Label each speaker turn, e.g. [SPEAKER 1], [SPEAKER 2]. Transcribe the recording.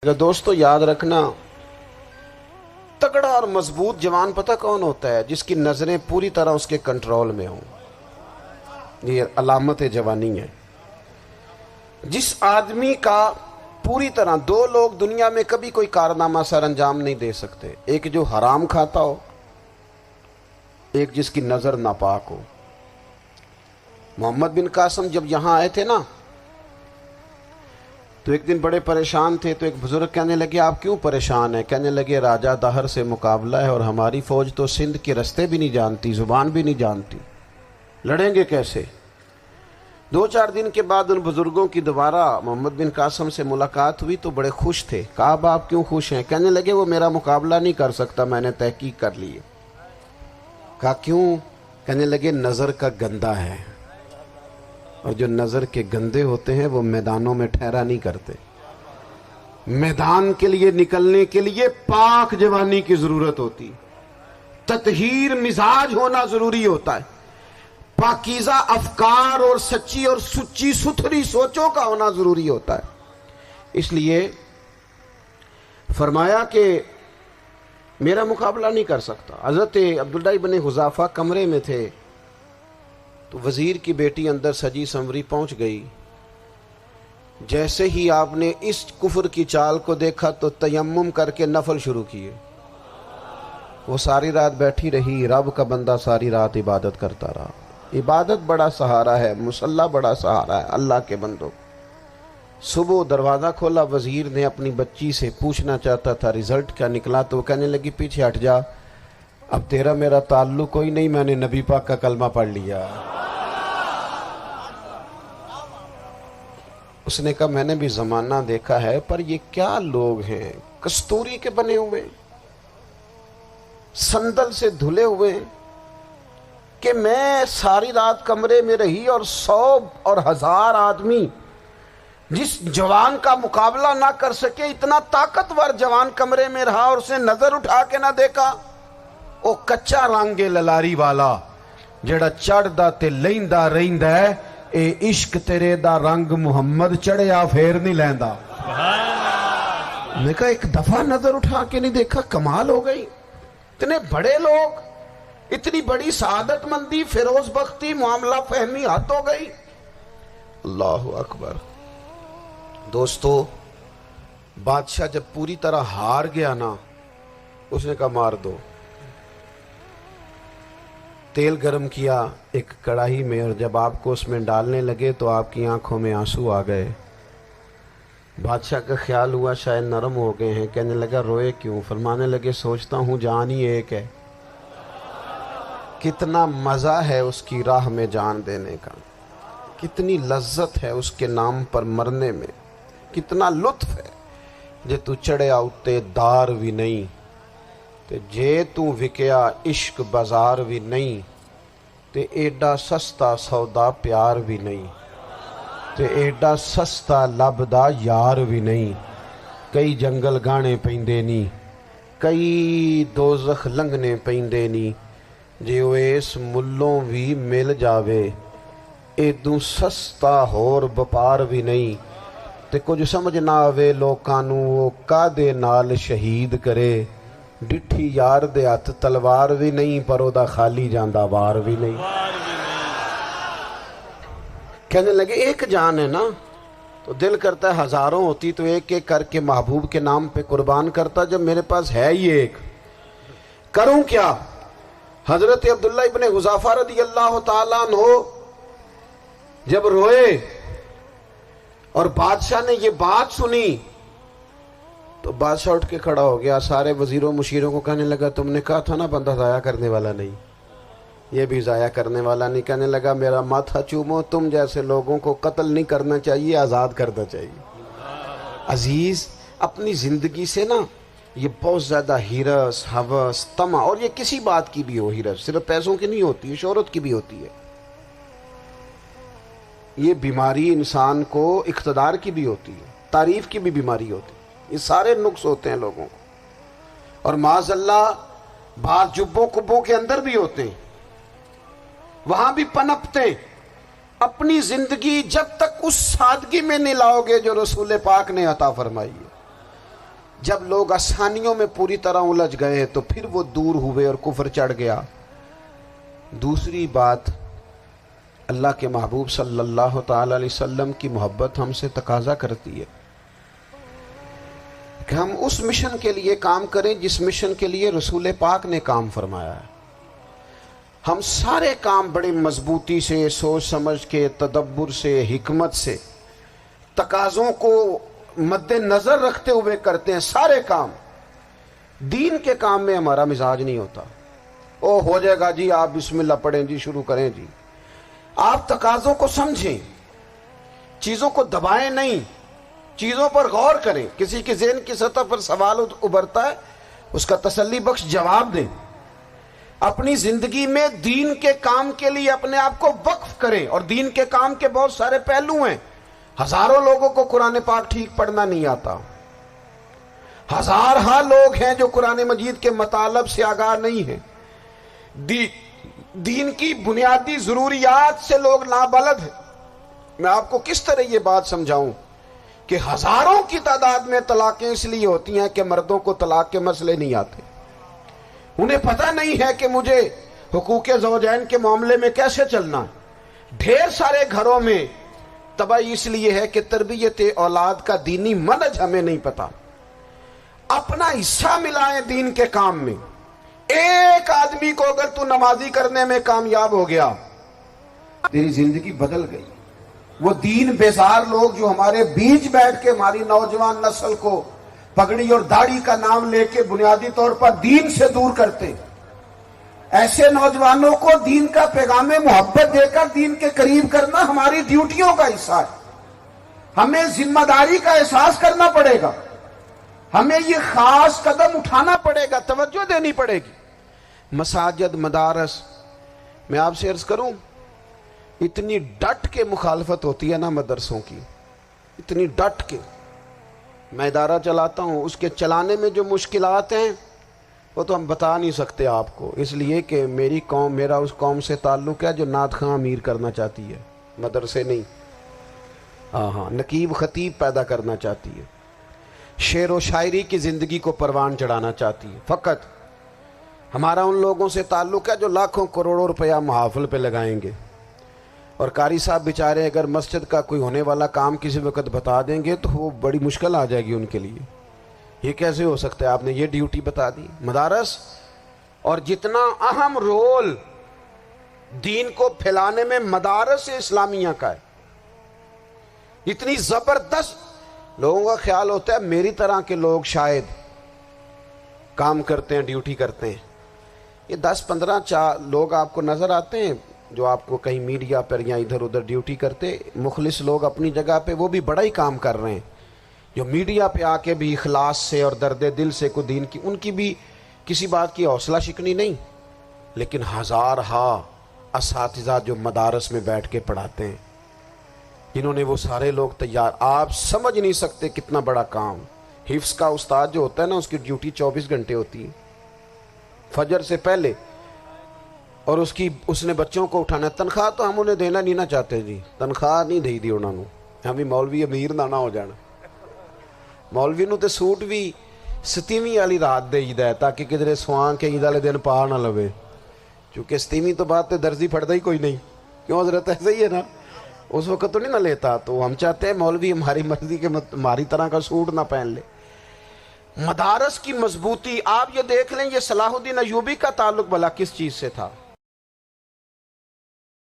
[SPEAKER 1] دوستو یاد رکھنا، تگڑا اور مضبوط جوان پتہ کون ہوتا ہے؟ جس کی نظریں پوری طرح اس کے کنٹرول میں ہوں۔ یہ علامت جوانی ہے۔ جس آدمی کا پوری طرح دو لوگ دنیا میں کبھی کوئی کارنامہ سر انجام نہیں دے سکتے، ایک جو حرام کھاتا ہو، ایک جس کی نظر ناپاک ہو۔ محمد بن قاسم جب یہاں آئے تھے نا تو ایک دن بڑے پریشان تھے، تو ایک بزرگ کہنے لگے آپ کیوں پریشان ہیں؟ کہنے لگے راجہ دہر سے مقابلہ ہے اور ہماری فوج تو سندھ کے رستے بھی نہیں جانتی، زبان بھی نہیں جانتی، لڑیں گے کیسے؟ 2-4 دن کے بعد ان بزرگوں کی دوبارہ محمد بن قاسم سے ملاقات ہوئی تو بڑے خوش تھے۔ کہا اب آپ کیوں خوش ہیں؟ کہنے لگے وہ میرا مقابلہ نہیں کر سکتا، میں نے تحقیق کر لی ہے۔ کہا کیوں؟ کہنے لگے نظر کا گندہ ہے، اور جو نظر کے گندے ہوتے ہیں وہ میدانوں میں ٹھہرا نہیں کرتے۔ میدان کے لیے نکلنے کے لیے پاک جوانی کی ضرورت ہوتی، تطہیر مزاج ہونا ضروری ہوتا ہے، پاکیزہ افکار اور سچی اور سچی ستھری سوچوں کا ہونا ضروری ہوتا ہے۔ اس لیے فرمایا کہ میرا مقابلہ نہیں کر سکتا۔ حضرت عبداللہ بن حذافہ کمرے میں تھے تو وزیر کی بیٹی اندر سجی سنوری پہنچ گئی۔ جیسے ہی آپ نے اس کفر کی چال کو دیکھا تو تیمم کر کے نفل شروع کیے۔ وہ ساری رات بیٹھی رہی، رب کا بندہ ساری رات عبادت کرتا رہا۔ عبادت بڑا سہارا ہے، مصلی بڑا سہارا ہے اللہ کے بندوں۔ صبح دروازہ کھولا، وزیر نے اپنی بچی سے پوچھنا چاہتا تھا رزلٹ کیا نکلا، تو وہ کہنے لگی پیچھے ہٹ جا، اب تیرا میرا تعلق کوئی نہیں، میں نے نبی پاک کا کلمہ پڑھ لیا۔ اس نے کہا میں نے بھی زمانہ دیکھا ہے، پر یہ کیا لوگ ہیں، کستوری کے بنے ہوئے، سندل سے دھلے ہوئے، کہ میں ساری رات کمرے میں رہی اور 100 اور 1000 آدمی جس جوان کا مقابلہ نہ کر سکے، اتنا طاقتور جوان کمرے میں رہا اور اسے نظر اٹھا کے نہ دیکھا۔ او کچا رنگے للاری والا جڑا چڑھدا تے لیندا رہندا ہے، اے عشق تیرے دا رنگ محمد چڑھیا پھر نہیں لیندا۔ میں کہا ایک دفعہ نظر اٹھا کے نہیں دیکھا، کمال ہو گئی۔ اتنے بڑے لوگ، اتنی بڑی سعادت مندی، فیروز بختی، معاملہ فہمی حد ہو گئی۔ اللہ اکبر۔ دوستو بادشاہ جب پوری طرح ہار گیا نا، اس نے کہا مار دو۔ تیل گرم کیا ایک کڑاہی میں، اور جب آپ کو اس میں ڈالنے لگے تو آپ کی آنکھوں میں آنسو آ گئے۔ بادشاہ کا خیال ہوا شاید نرم ہو گئے ہیں، کہنے لگا روئے کیوں؟ فرمانے لگے سوچتا ہوں جان ہی ایک ہے، کتنا مزہ ہے اس کی راہ میں جان دینے کا، کتنی لذت ہے اس کے نام پر مرنے میں، کتنا لطف ہے۔ جے تو چڑھیا اتے دار بھی نہیں تے جے تو وکیا عشق بازار بھی نہیں، تے ایڈا سستا سودا پیار بھی نہیں، تے ایڈا سستا لبدا یار بھی نہیں۔ کئی جنگل گانے پیندے نہیں، کئی دوزخ لنگنے پیندے نہیں، جے وہ اس ملوں بھی مل جاوے، ایدوں سستا ہور بپار بھی نہیں۔ تے کچھ سمجھ نہ آوے لوکاں نوں وہ کادے نال شہید کرے، ڈٹھی یار دے ہاتھ تلوار بھی نہیں، پر او دا خالی جاندہ وار بھی نہیں۔ کہنے لگے ایک جان ہے نا، تو دل کرتا ہے ہزاروں ہوتی تو ایک ایک کر کے محبوب کے نام پہ قربان کرتا، جب میرے پاس ہے ہی ایک، کروں کیا؟ حضرت عبداللہ ابن حذافہ رضی اللہ تعالیٰ عنہ جب روئے اور بادشاہ نے یہ بات سنی تو بادشاہ اٹھ کے کھڑا ہو گیا، سارے وزیروں مشیروں کو کہنے لگا تم نے کہا تھا نا بندہ ضائع کرنے والا نہیں، یہ بھی ضائع کرنے والا نہیں۔ کہنے لگا میرا ماتھا چومو، تم جیسے لوگوں کو قتل نہیں کرنا چاہیے، آزاد کرنا چاہیے۔ عزیز اپنی زندگی سے نا یہ بہت زیادہ ہرس، ہوس، طمع، اور یہ کسی بات کی بھی ہو، ہرس صرف پیسوں کی نہیں ہوتی ہے، شہرت کی بھی ہوتی ہے، یہ بیماری انسان کو اقتدار کی بھی ہوتی ہے، تعریف کی بھی بیماری ہوتی ہے، یہ سارے نقص ہوتے ہیں لوگوں کو، اور معاذ اللہ بعض جبوں کبوں کے اندر بھی ہوتے ہیں، وہاں بھی پنپتے ہیں۔ اپنی زندگی جب تک اس سادگی میں نہیں لاؤ گے جو رسول پاک نے عطا فرمائی ہے، جب لوگ آسانیوں میں پوری طرح الجھ گئے تو پھر وہ دور ہوئے اور کفر چڑھ گیا۔ دوسری بات، اللہ کے محبوب صلی اللہ تعالی علیہ وسلم کی محبت ہم سے تقاضا کرتی ہے کہ ہم اس مشن کے لیے کام کریں جس مشن کے لیے رسول پاک نے کام فرمایا ہے۔ ہم سارے کام بڑی مضبوطی سے، سوچ سمجھ کے، تدبر سے، حکمت سے، تقاضوں کو مد نظر رکھتے ہوئے کرتے ہیں سارے کام۔ دین کے کام میں ہمارا مزاج نہیں ہوتا، او ہو جائے گا جی، آپ بسم اللہ پڑھیں جی، شروع کریں جی۔ آپ تقاضوں کو سمجھیں، چیزوں کو دبائیں نہیں، چیزوں پر غور کریں۔ کسی کے ذہن کی سطح پر سوال ابھرتا ہے، اس کا تسلی بخش جواب دیں۔ اپنی زندگی میں دین کے کام کے لیے اپنے آپ کو وقف کریں، اور دین کے کام کے بہت سارے پہلو ہیں۔ ہزاروں لوگوں کو قرآن پاک ٹھیک پڑھنا نہیں آتا، ہزارہ لوگ ہیں جو قرآن مجید کے مطالب سے آگاہ نہیں ہیں، دین کی بنیادی ضروریات سے لوگ نابلد ہیں۔ میں آپ کو کس طرح یہ بات سمجھاؤں کہ ہزاروں کی تعداد میں طلاقیں اس لیے ہوتی ہیں کہ مردوں کو طلاق کے مسئلے نہیں آتے، انہیں پتہ نہیں ہے کہ مجھے حقوق زوجین کے معاملے میں کیسے چلنا ہے۔ ڈھیر سارے گھروں میں تباہی اس لیے ہے کہ تربیت اولاد کا دینی منہج ہمیں نہیں پتا۔ اپنا حصہ ملائیں دین کے کام میں۔ ایک آدمی کو اگر تو نمازی کرنے میں کامیاب ہو گیا، تیری زندگی بدل گئی۔ وہ دین بیزار لوگ جو ہمارے بیچ بیٹھ کے ہماری نوجوان نسل کو پگڑی اور داڑھی کا نام لے کے بنیادی طور پر دین سے دور کرتے، ایسے نوجوانوں کو دین کا پیغام محبت دے کر دین کے قریب کرنا ہماری ڈیوٹیوں کا حصہ ہے۔ ہمیں ذمہ داری کا احساس کرنا پڑے گا، ہمیں یہ خاص قدم اٹھانا پڑے گا، توجہ دینی پڑے گی۔ مساجد، مدارس، میں آپ سے عرض کروں، اتنی ڈٹ کے مخالفت ہوتی ہے نا مدرسوں کی، اتنی ڈٹ کے۔ میں ادارہ چلاتا ہوں، اس کے چلانے میں جو مشکلات ہیں وہ تو ہم بتا نہیں سکتے آپ کو، اس لیے کہ میری قوم، میرا اس قوم سے تعلق ہے جو نعت خواں امیر کرنا چاہتی ہے، مدرسے نہیں۔ ہاں، نقیب خطیب پیدا کرنا چاہتی ہے، شعر و شاعری کی زندگی کو پروان چڑھانا چاہتی ہے۔ فقط ہمارا ان لوگوں سے تعلق ہے جو لاکھوں کروڑوں روپیہ محافل پہ لگائیں گے، اور قاری صاحب بیچارے اگر مسجد کا کوئی ہونے والا کام کسی وقت بتا دیں گے تو وہ بڑی مشکل آ جائے گی ان کے لیے۔ یہ کیسے ہو سکتا ہے، آپ نے یہ ڈیوٹی بتا دی؟ مدارس، اور جتنا اہم رول دین کو پھیلانے میں مدارس اسلامیہ کا ہے، اتنی زبردست۔ لوگوں کا خیال ہوتا ہے میری طرح کے لوگ شاید کام کرتے ہیں، ڈیوٹی کرتے ہیں۔ یہ 10-15 لوگ آپ کو نظر آتے ہیں جو آپ کو کہیں میڈیا پر یا ادھر ادھر ڈیوٹی کرتے، مخلص لوگ اپنی جگہ پہ، وہ بھی بڑا ہی کام کر رہے ہیں، جو میڈیا پہ آ کے بھی اخلاص سے اور درد دل سے کو دین کی، ان کی بھی کسی بات کی حوصلہ شکنی نہیں۔ لیکن ہزارہ اساتذہ جو مدارس میں بیٹھ کے پڑھاتے ہیں، جنہوں نے وہ سارے لوگ تیار، آپ سمجھ نہیں سکتے کتنا بڑا کام۔ حفظ کا استاد جو ہوتا ہے نا، اس کی ڈیوٹی 24 گھنٹے ہوتی ہے، فجر سے پہلے، اور اس نے بچوں کو اٹھانا ہے۔ تنخواہ تو ہم انہیں دینا نہیں نہ چاہتے جی، تنخواہ نہیں دے دی انہوں نے، ہمیں مولوی امیر نہ ہو جانا۔ مولوی نو تے سوٹ بھی 27ویں والی رات دے ہے تاکہ کدھر سوان کے عید والے دن پا نہ لوے، چونکہ 27ویں تو بعد تے درزی پھڑتا ہی کوئی نہیں، کیوں حضرت؟ ایسا ہی ہے نا، اس وقت تو نہیں نہ لیتا۔ تو ہم چاہتے ہیں مولوی ہماری مرضی کے ہماری طرح کا سوٹ نہ پہن لے۔ مدارس کی مضبوطی، آپ یہ دیکھ لیں، یہ صلاح الدین ایوبی کا تعلق بھلا کس چیز سے تھا؟